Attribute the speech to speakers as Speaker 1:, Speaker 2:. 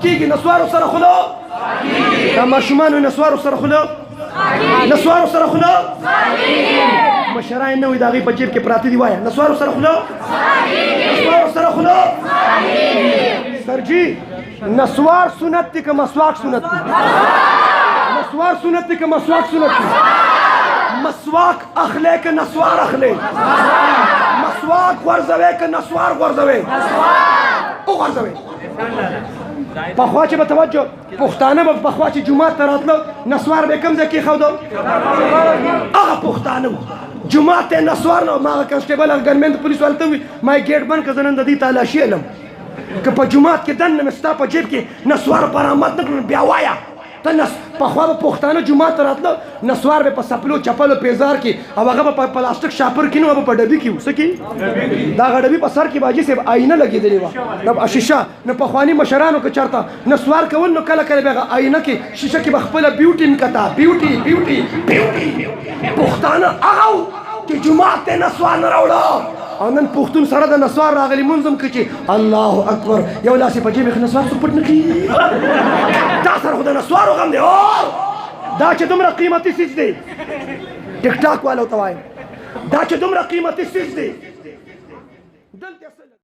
Speaker 1: کېږي نسوارو سره خوله دا ماشومانو نسوارو سره خوله نسوارو سره خوله مشران نه وي د هغې په جیب کې پراته دي وایه نسوارو سره خوله نسوارو سره خوله سرجي نسوار سنت دی که مسواک سنت دی نسوار سنت دی که مسواک سنت دی مسواک اخلی که نسوار اخلی مسواک غورځوی که نسوار غورځوی وغورځوی پخوا چې به توجه پښتانه به پخوا چې جومات ته راتله نسوار به کوم ځای کېښوده هغه پښتانه وو جومات ته نسوار نه ما هغه کنسټیبل هغه ګنمین د پولیسو هلته وي ما یې ګیټ بند کړه زه نن د دې تالاشي علم که په جومات کې دننه مې ستا په جیب کې نسوار برآمد نه کړو بیا وایه ته پخوا به پښتانه جومات ته راتله نسوار به په سپلو چپلو پیزار کې او هغه به په پلاستیک شاپر کې نه به په ډبي کې و څه کې د هغه ډبي په سر کې به حاجي صاحب آینه لګېدلې وه د شیشه نو پخواني مشرانو که چېرته نسوار کول نو کله کله به هغه آینه کې شیشه کې به خپله بیوټي نکته بیوټي بیوټي بیوټي پښتانه هغه و چې جومات ته نسوار نه راوړه او نن پښتون سره د نسوار راغلی مونځ هم که چې الله اکبر یو لاس یې په جیب کې نسوار څوک پټ نه کړي تا سره خو د نسوارو غم دی دا چې دومره قیمتي څیز دی ټیک ټاک والو ته وایم دا چې دومره قیمتي څیز دی دلته